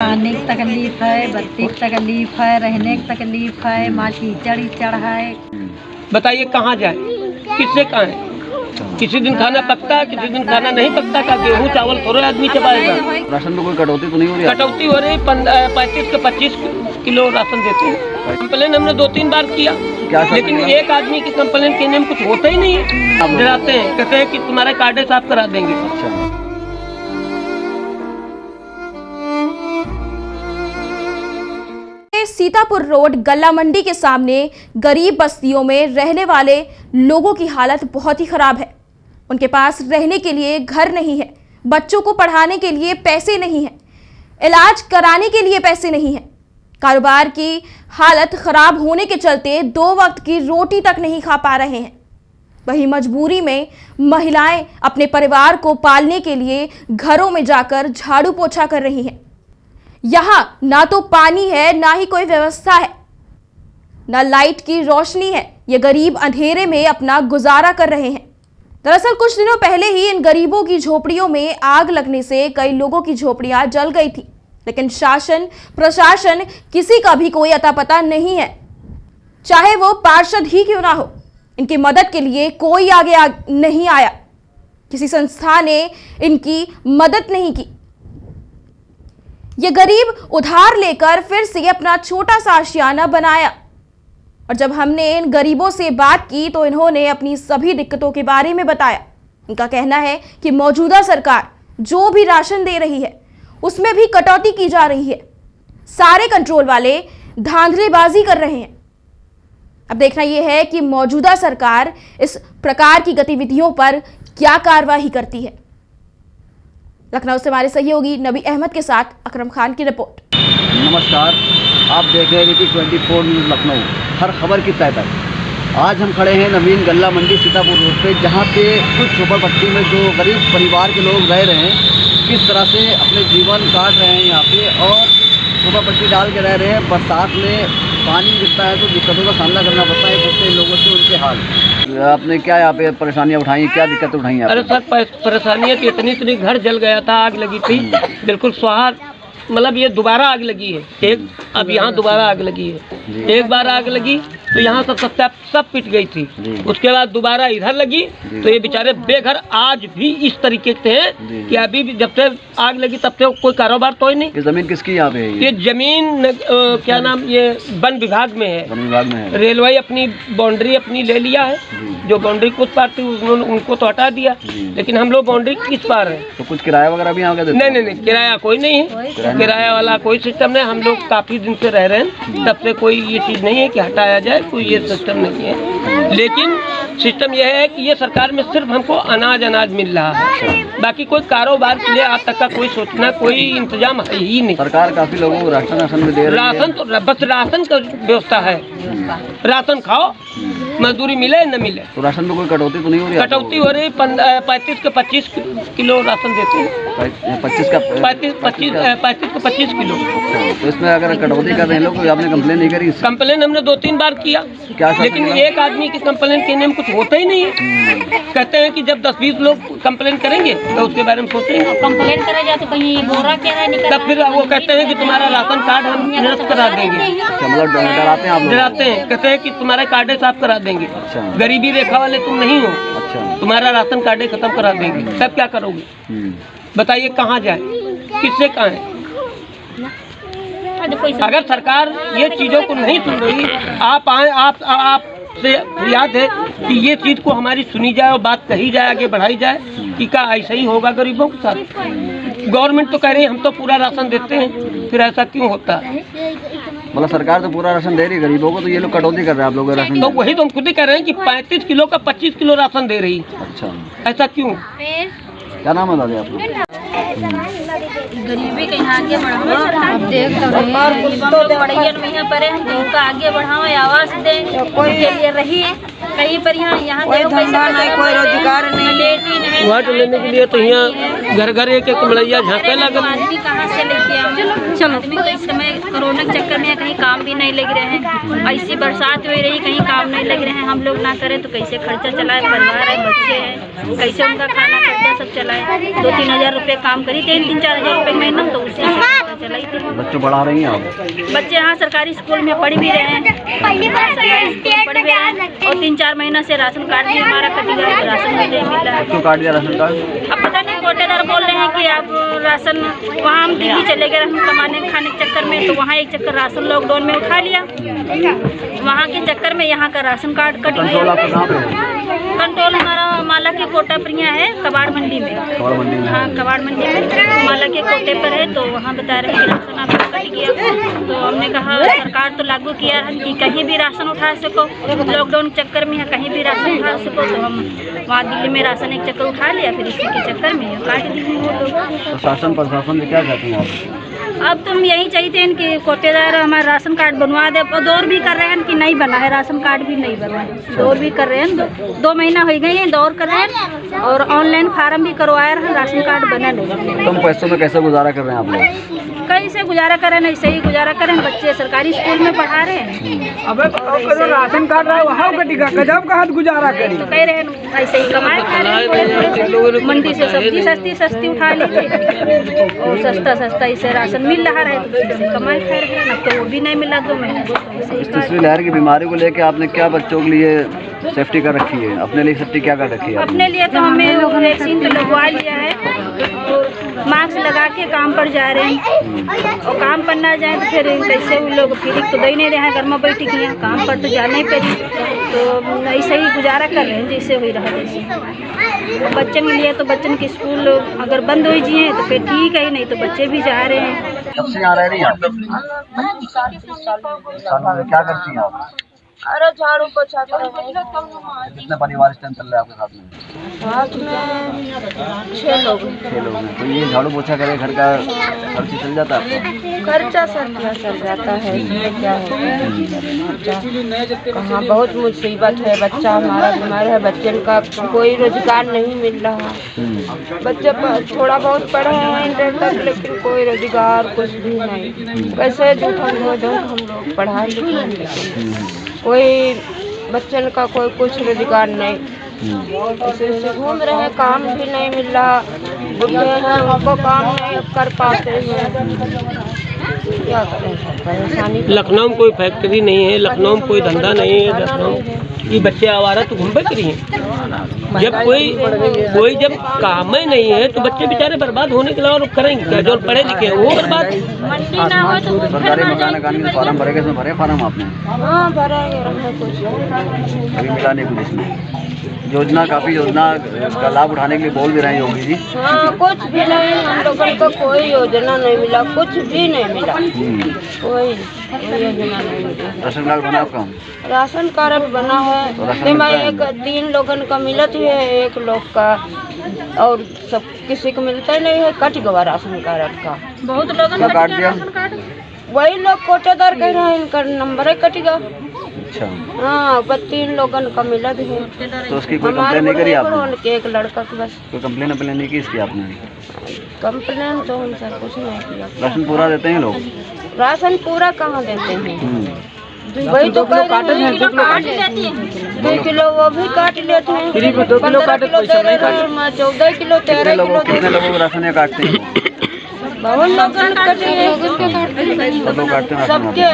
खाने की तकलीफ है, बत्ती की तकलीफ है, रहने की तकलीफ है, माँ कीचड़ है। बताइए कहाँ जाए, किससे कहें? किसी दिन खाना पकता है, किसी दिन खाना नहीं पकता। का गेहूँ चावल थोड़े आदमी चबाएगा। राशन में कोई कटौती तो नहीं हो रही? कटौती हो रही, 35 के 25 किलो राशन देते हैं। कंप्लेन हमने 2-3 बार किया, लेकिन एक आदमी की कंप्लेन कहने में कुछ होता ही नहीं है। डराते हैं, कहते हैं कि तुम्हारे कार्ड साफ करा देंगे। सीतापुर रोड गल्ला मंडी के सामने गरीब बस्तियों में रहने वाले लोगों की हालत बहुत ही खराब है। उनके पास रहने के लिए घर नहीं है, बच्चों को पढ़ाने के लिए पैसे नहीं है, इलाज कराने के लिए पैसे नहीं है। कारोबार की हालत खराब होने के चलते 2 वक्त की रोटी तक नहीं खा पा रहे हैं। वही मजबूरी में महिलाएं अपने परिवार को पालने के लिए घरों में जाकर झाड़ू पोछा कर रही हैं। यहाँ ना तो पानी है, ना ही कोई व्यवस्था है, ना लाइट की रोशनी है। ये गरीब अंधेरे में अपना गुजारा कर रहे हैं। दरअसल कुछ दिनों पहले ही इन गरीबों की झोपड़ियों में आग लगने से कई लोगों की झोपड़ियां जल गई थी, लेकिन शासन प्रशासन किसी का भी कोई अता पता नहीं है। चाहे वो पार्षद ही क्यों ना हो, इनकी मदद के लिए कोई आगे नहीं आया। किसी संस्था ने इनकी मदद नहीं की। ये गरीब उधार लेकर फिर से अपना छोटा सा आशियाना बनाया, और जब हमने इन गरीबों से बात की तो इन्होंने अपनी सभी दिक्कतों के बारे में बताया। इनका कहना है कि मौजूदा सरकार जो भी राशन दे रही है उसमें भी कटौती की जा रही है। सारे कंट्रोल वाले धांधलीबाजी कर रहे हैं। अब देखना यह है कि मौजूदा सरकार इस प्रकार की गतिविधियों पर क्या कार्रवाई करती है। लखनऊ से हमारे सहयोगी नबी अहमद के साथ अकरम खान की रिपोर्ट। नमस्कार, आप देख रहे हैं कि 24 न्यूज़ लखनऊ, हर खबर की तय तक। आज हम खड़े हैं नवीन गल्ला मंडी सीतापुर रोड पे, जहाँ पे कुछ झोपड़पट्टी में जो गरीब परिवार के लोग रह रहे हैं, किस तरह से अपने जीवन काट रहे हैं यहाँ पे, और झोपड़पट्टी डाल के रह रहे हैं। बरसात में पानी गिरता है तो दिक्कतों का सामना करना पड़ता है कुछ लोगों से। उनके हाल आपने क्या यहाँ पे परेशानियाँ उठाई, क्या दिक्कतें उठाई? अरे सर, परेशानियाँ तो इतनी घर जल गया था, आग लगी थी बिल्कुल स्वाहा। मतलब ये दोबारा आग लगी है एक, अब यहाँ दोबारा आग लगी है। एक बार आग लगी तो यहाँ सब पिट गई थी, उसके बाद दोबारा इधर लगी तो ये बेचारे बेघर आज भी इस तरीके से हैं कि अभी भी जब से आग लगी तब से कोई कारोबार तो ही नहीं। ये जमीन किसकी यहाँ पे है? ये जमीन क्या नाम, ये वन विभाग में है। वन विभाग में है। रेलवे अपनी बाउंड्री अपनी ले लिया है, जो बाउंड्री कुछ पार थी उनको तो हटा दिया, लेकिन हम लोग बाउंड्री किस पार है। तो कुछ किराया वगैरह भी यहाँ का देते हैं? नहीं, किराया कोई नहीं है, किराया वाला कोई सिस्टम नहीं। हम लोग काफी दिन से रह रहे हैं, तब से कोई ये चीज नहीं है कि हटाया जाए, कोई ये सिस्टम नहीं है। लेकिन सिस्टम यह है कि ये सरकार में सिर्फ हमको अनाज मिल रहा है, बाकी कोई कारोबार के लिए आज तक का कोई सोचना, कोई इंतजाम है ही नहीं। सरकार काफी लोगों को राशन भी दे रही है। राशन तो बस राशन का व्यवस्था है, राशन खाओ, मजदूरी मिले न मिले। तो राशन में कोई कटौती तो नहीं हो रही? कटौती हो रही, 35 के 25 किलो राशन देते हैं। 25 का 25 किलो। तो इसमें अगर कटौती कर रहे हैं लोग, आपने कंप्लेन नहीं करी? कंप्लेन हमने 2-3 बार किया, लेकिन एक आदमी की कंप्लेन कहने में कुछ होता ही नहीं है। कहते हैं कि जब 10-20 लोग कंप्लेन करेंगे तो उसके बारे में सोचेंगे। कंप्लेन करे जाए तो कहीं बोरा क्या निकल, तब फिर वो कहते हैं कि तुम्हारा राशन कार्ड हम निरस्त करा देंगे। मतलब डराते हैं आप लोग? डराते हैं, कहते हैं कि तुम्हारे कार्ड साफ करा देंगे। गरीबी रेखा वाले तुम नहीं हो, तुम्हारा राशन कार्ड खत्म करा देंगे। तब क्या करोगे? बताइए कहाँ जाए, किससे कहें? अगर सरकार ये चीजों को नहीं सुन रही, आप आए, आपसे याद है कि ये चीज को हमारी सुनी जाए और बात कही जाए, आगे बढ़ाई जाए कि क्या ऐसा ही होगा गरीबों के साथ। गवर्नमेंट तो कह रही है हम तो पूरा राशन देते हैं, फिर ऐसा क्यों होता है? मतलब सरकार तो पूरा राशन दे रही है गरीबों को, तो ये लोग कटौती कर रहे हैं आप लोग राशन? तो वही तो हम खुद ही कह रहे हैं कि 35 किलो का 25 किलो राशन दे रही। अच्छा, ऐसा क्यों? क्या नाम है दादा आपका? गरीबी के यहाँ आगे बढ़ाओ। अब देख तो पढ़ाइए में पर उनका आगे बढ़ाओ, आवाज दें, उनके लिए रही कहीं पर। यहाँ कोई धंधा नहीं, कोई रोजगार नहीं। वोट लेने के लिए तो यहाँ घर घर एक मड़ैया झाँके लगा। आदमी कहाँ से लेके आए? आदमी तो इस समय कोरोना के चक्कर में कहीं काम भी नहीं लग रहे हैं, ऐसी बरसात हो रही कहीं काम नहीं लग रहे हैं। हम लोग ना करें तो कैसे खर्चा चलाए, परिवार है, बच्चे हैं, कैसे उनका खाना खर्चा सब चलाए। 2-3 हज़ार रुपये काम करी 3-4 हज़ार रुपये महीना, तो उसी से खर्चा चलाई थी। बच्चों पढ़ा रही हैं आप? बच्चे यहाँ सरकारी स्कूल में पढ़ भी रहे हैं, सरकारी स्कूल में पढ़ भी रहे हैं। और 3-4 महीना से राशन कार्ड भी हमारा कट गया है, राशन भी नहीं मिल रहा है। क्यों काट दिया राशन कार्ड? अब पता नहीं, कोटेदार बोल रहे हैं कि आप राशन वहाँ हम दिल्ली चले गए हम कमाने खाने के चक्कर में, तो वहाँ एक चक्कर राशन लॉकडाउन में उठा लिया, वहाँ के चक्कर में यहाँ का राशन कार्ड कट कंट्रोल गया। आपका कहाँ पे है? कंट्रोल हमारा माला के कोटा प्रिया है, कबाड़ मंडी में। कबाड़ मंडी में? हाँ, कबाड़ मंडी में माला के कोटे पर है, तो वहाँ बता रहे हैं कि राशन आपका कट गया। तो हमने कहा सरकार तो लागू किया है कि कहीं भी राशन उठा सको, लॉकडाउन के चक्कर में कहीं भी राशन उठा सको, तो हम वहाँ दिल्ली में राशन एक चक्कर उठा लिया, फिर इसी के चक्कर में काट दिए वो लोग। तो शासन प्रशासन से क्या चाहती हैं आप? अब तुम यही चाहते हैं कि कोटेदार हमारा राशन कार्ड बनवा दे, और दौर भी कर रहे हैं कि नहीं बना है, राशन कार्ड भी नहीं बना है, दौर भी कर रहे हैं। 2 महीना हो गए हैं दौर कर रहे हैं, और ऑनलाइन फार्म भी करवाए हैं, राशन कार्ड बना नहीं। कम पैसों में कैसे गुजारा कर रहे हैं आप लोग? कैसे गुजारा करें, ऐसे ही गुजारा करें, बच्चे सरकारी स्कूल में पढ़ा रहे हैं। अबे राशन कार्ड रहा वहाँ कटिका गजब का हाथ गुजारा करी। तो कह रहे हैं ऐसे ही कमाए खा रहे हैं, थोड़े मंडी से सब्जी सस्ती उठा लीजिए, और सस्ता इसे राशन मिल रहा है, तो इसे कमाए खा रहे हैं। अब तो वो भी नहीं मिला 2 महीने से। तीसरी लहर की बीमारी को लेकर आपने क्या बच्चों के लिए सेफ्टी कर रखी है? अपने लिए सेफ्टी क्या कर रखी है? अपने लिए तो हमें वैक्सीन तो लगवा लिया है, और मास्क लगा के काम पर जा रहे हैं, और काम पर ना जाए तो फिर कैसे उन लोग फिर तो दे नहीं रहे हैं, घर में बैठी किए काम पर तो जाना ही पड़ी, तो ऐसे ही गुजारा कर रहे हैं जैसे हो रहा जैसे। बच्चन के लिए तो बच्चन के स्कूल अगर बंद हो जाए तो फिर ठीक है, नहीं तो बच्चे भी जा रहे हैं। कब से यहाँ रह रही हैं आप? क्या करती हैं आप? अरे झाड़ू पोछा कर रहे हैं। कितने परिवार इस टाइम चल रहे हैं आपके साथ में 6 लोग। 6 लोग हैं। तो ये झाड़ू पोछा करे घर का खर्च चल जाता है आपका? खर्चा सर चल जाता है, इसमें क्या है कहाँ बहुत मुसीबत है। बच्चा हमारा बीमार है, बच्चे का कोई रोजगार नहीं मिल रहा। बच्चे थोड़ा बहुत पढ़े हैं इंटर तक, लेकिन कोई रोजगार कुछ भी नहीं। कैसे हम लोग पढ़ा लिखे, कोई बच्चन का कोई कुछ रोजगार नहीं। ऐसे घूम रहे हैं, काम भी नहीं मिल रहा। बुढ़े हैं, उनको काम नहीं कर पाते हैं, क्या करें, परेशानी। लखनऊ में कोई फैक्ट्री नहीं है, लखनऊ में कोई धंधा नहीं है, लखनऊ ये बच्चे आवारा तो घूमते करी हैं। जब कोई जब काम ही नहीं है तो बच्चे बेचारे बर्बाद होने के अलावा करेंगे क्या? जो पढ़े लिखे हैं वो बर्बाद। सरकारी मकान का फार्म भरे, इसमें भरे फार्म आपने? हाँ भरेंगे, कुछ अभी मिला नहीं कुछ इसमें। योजना काफ़ी योजना का लाभ उठाने के लिए बोल भी रहे हैं योगी जी। हाँ कुछ भी नहीं, हम लोगों को कोई योजना नहीं मिला, कुछ भी नहीं मिला, कोई योजना नहीं मिला। राशन कार्ड बना आपका? राशन कार्ड बना है, एक 3 लोगन का मिलत है, 1 लोग का, और सब किसी को मिलता ही नहीं है। कट गवा राशन कार्ड का, बहुत लोगों क्या काट दिया? वही लोग कोटेदार कह रहे हैं, इनका नंबर ही कट गया। अच्छा हाँ, बस 3 लोगन का मिला भी है। तो उसकी कोई कंप्लेन नहीं करी आपने? एक लड़का की बस कोई कंप्लेन नहीं की इसकी आपने? कंप्लेन तो हम सर कुछ नहीं किया। राशन पूरा देते हैं लोग? राशन पूरा कहाँ देते हैं, वही तो कह रहे हैं 2 किलो वो भी काट लेते हैं, 15 किलो दे रहे हैं, 14 किलो 13 किलो। कितने लोगों को राशन काटते हैं? बहुत लोग काटते हैं, सबके।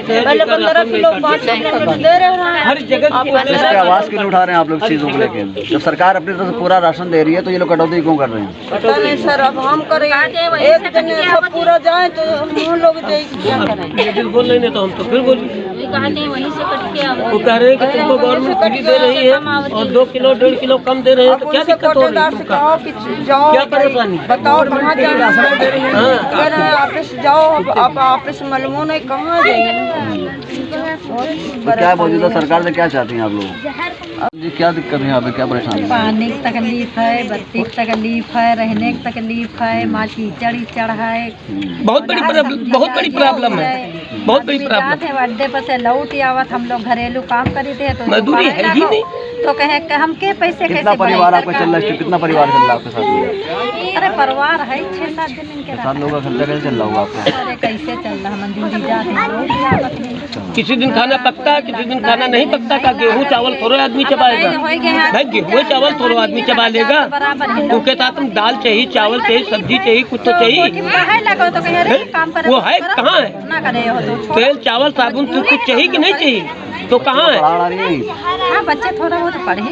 पहले 15 किलो 5 किलो दे रहे हैं, हर जगह इस पे आवाज़ क्यों नहीं उठा रहे हैं आप लोग चीज़ों को लेकर? जब सरकार अपनी तरफ से पूरा राशन दे रही है तो ये लोग कटौती क्यों कर रहे हैं? पता नहीं सर, अब हम करें एक दिन सब पूरा जाए तो हम लोग क्या करें? बोल रहे तो हम तो फिर बोलिए, वहीं से कट के वो कह रहे हैं कि तुमको गवर्नमेंट फ्री दे रही है और 2 किलो 1.5 किलो कम दे रहे हैं, तो क्या दिक्कत हो रही है तुमका? क्या परेशानी? बताओ कहाँ जाना है? ऑफिस जाओ, आप ऑफिस मालूम नहीं कहाँ जाएंगे। तो क्या मौजूदा सरकार से क्या चाहती हैं आप लोग जी? क्या दिक्कत है यहाँ पे, क्या परेशानी है? पानी की तकलीफ है, बत्ती की तकलीफ है, रहने की तकलीफ है, माँ कीचड़ है, बहुत बड़ी प्रॉब्लम है, बहुत बड़ी प्रॉब्लम। अड्डे पर से लौट आवत, हम लोग घरेलू काम करी थे तो मजदूरी है ही नहीं। तो कहे कि हम के पैसे कितना कैसे परिवार भरें? आपका चल रहा है? कितना परिवार चल रहा है आपके साथ में? अरे परिवार है 6-7 दिन इनके 7 लोगों का खर्चा कैसे चल रहा होगा आपका? अरे कैसे चल रहा है मंदिर जाते हैं रोज आवत नहीं। किसी दिन खाना पकता, किसी दिन खाना नहीं पकता। का गेहूँ चावल थोड़ा आदमी चबाएगा भाई, गेहूँ चावल थोड़ा आदमी चबा लेगा। उनके साथ हम दाल चाहिए, चावल चाहिए, सब्जी चाहिए, कुछ तो चाहिए। वो है कहाँ है? ना करे हो तो तेल चावल साबुन तो कुछ चाहिए कि नहीं चाहिए? तो कहाँ है? पढ़ा रही है? हाँ बच्चे थोड़ा बहुत पढ़े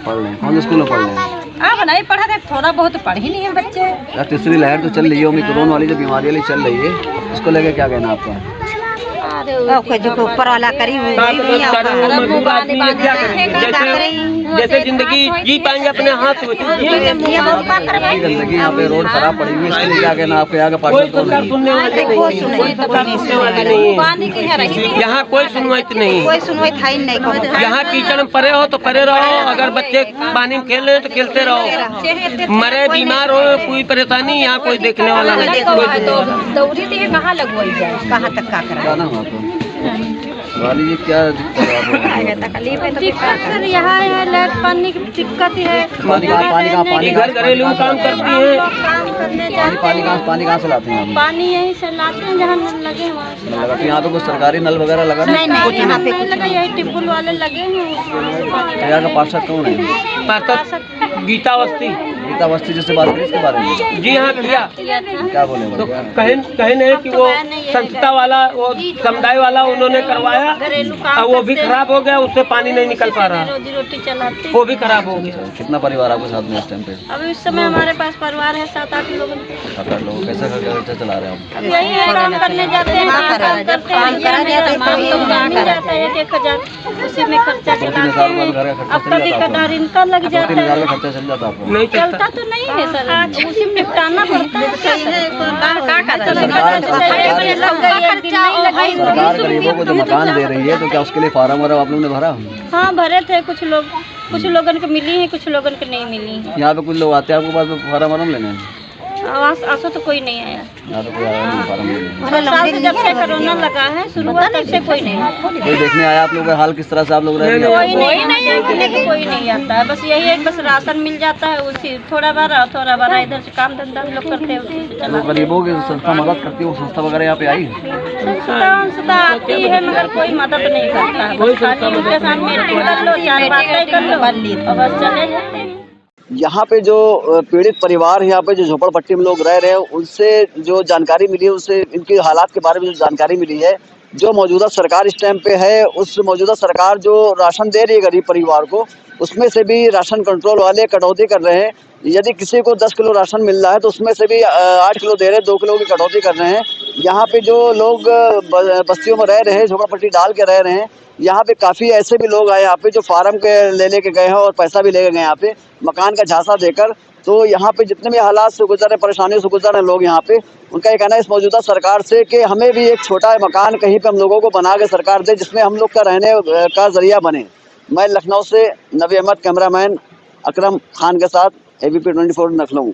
पढ़ रहे हैं। कौन से स्कूल में पढ़ रहे हैं? अब नहीं पढ़ा रहे, थोड़ा बहुत पढ़े नहीं है बच्चे। यार तीसरी लहर तो चल रही है, ओमिक्रॉन वाली जो बीमारी वाली चल रही है, उसको लेके क्या कहना है आपका? जो ऊपर वाला करी हुई मजदूर आदमी ये क्या करेंगे? जैसे जिंदगी जी पाएंगे अपने हाथ से जिंदगी यहाँ पे रोड खराब पड़ी हुई है, इसके लिए क्या कहना आपके यहाँ का कोई पार्षद कौन सरकार है? सुनने वाली नहीं है, कोई सरकार सुनने वाली नहीं है। यहाँ कोई सुनवाई नहीं है। सुनवाई था ही नहीं। यहाँ कीचड़ में परे हो तो परे रहो, अगर बच्चे पानी में खेल रहे हैं तो खेलते रहो, मरे बीमार हो कोई परेशानी यहाँ कोई देखने वाला नहीं। दौरी दी कहाँ लगवाई जाए, कहाँ तक का करा? क्या नाम है आपका? वाली जी क्या दिक्कत है आपको? तकलीफ है तो दिक्कत सर यहाँ है, लाइट पानी की दिक्कत है। पानी घर घरेलू काम करती है। काम करने जाते पानी कहाँ से लाते हैं आप? पानी यहीं से लाते हैं जहाँ नल लगे वहाँ से। लगा तो यहाँ पे कुछ सरकारी नल वगैरह लगा नहीं? नहीं यहाँ पे लगा, यही टिब्बुल वाले लगे हैं, उसमें पानी यहाँ का पार्षद कौन है? पार्षद गीता अवस्थी। गीता अवस्थी जिससे बात करी इसके बारे में जी हाँ किया। क्या बोले तो भैया? कहे नहीं कि वो संस्था वाला, वो समुदाय वाला उन्होंने करवाया घरेलू और वो भी खराब हो गया, उससे पानी नहीं निकल पा रहा, रोजी रोटी चलाते। वो भी खराब हो गया। कितना परिवार आपके साथ में इस टाइम पे? अभी इस समय हमारे पास परिवार है 7-8 लोग। 7-8 लोग। कैसे खर्चा चला रहे हैं आप? अब यही है, काम करने जाते हैं, काम करते हैं, काम तो काम ही जाता है 1,000, उसी में खर्चा चलाते हैं। अब कभी कदार इनका लग जाता 3,000 है। का खर्चा चल जाता है आपको? नहीं चलता। चलता तो नहीं है सर, उसी में निपटाना पड़ता है। सरकार गरीबों को जो मकान दे रही है तो क्या उसके लिए फार्म वगैरह आप लोगों ने भरा? हाँ भरे थे कुछ लोग, कुछ लोगन को मिली है, कुछ लोगन को नहीं मिली है। यहाँ पे कुछ लोग आते हैं आपके पास में फार्म वार्म लेने? आवास आसो तो कोई नहीं आया। यहाँ तो कोई आया नहीं फार्म लेने। हर साल से जब से कोरोना लगा है शुरुआत तब से कोई नहीं आया। कोई देखने आया आप लोगों का हाल किस तरह से आप लोग रह रहे हैं? कोई नहीं आता, कोई नहीं आता है। बस यही है, बस राशन मिल जाता है, उसी थोड़ा बारा इधर से काम धंधा हम लोग करते हैं, उसी से जो चलाते गरीबों की संस्था मदद करती है वो संस्था वगैरह यहाँ पे आई? संस्था आती है मगर कोई मदद नहीं करता है। बस खाली उनके साथ मीटिंग कर लो, 4 बातें कर लो और बस चले जाते हैं। यहाँ पे जो पीड़ित परिवार है, यहाँ पे जो झोपड़पट्टी में लोग रह रहे हैं, उनसे जो जानकारी मिली है, उससे इनके हालात के बारे में जो जानकारी मिली है, जो मौजूदा सरकार इस टाइम पे है, उस मौजूदा सरकार जो राशन दे रही है गरीब परिवार को, उसमें से भी राशन कंट्रोल वाले कटौती कर रहे हैं। यदि किसी को 10 किलो राशन मिल रहा है तो उसमें से भी 8 किलो दे रहे हैं, 2 किलो की कटौती कर रहे हैं। यहाँ पे जो लोग बस्तियों में रह रहे हैं, झोपड़पट्टी डाल के रह रहे हैं, यहाँ पे काफ़ी ऐसे भी लोग आए यहाँ पे जो फार्म के ले के गए हैं और पैसा भी लेके गए यहाँ पे मकान का झांसा देकर। तो यहाँ पे जितने भी हालात से गुजर रहे, परेशानियों से गुजर रहे लोग यहाँ पे, उनका ये कहना है इस मौजूदा सरकार से कि हमें भी एक छोटा मकान कहीं पे हम लोगों को बना के सरकार दे, जिसमें हम लोग का रहने का जरिया बने। मैं लखनऊ से नबी अहमद, कैमरामैन अकरम खान के साथ ABP 24 लखनऊ।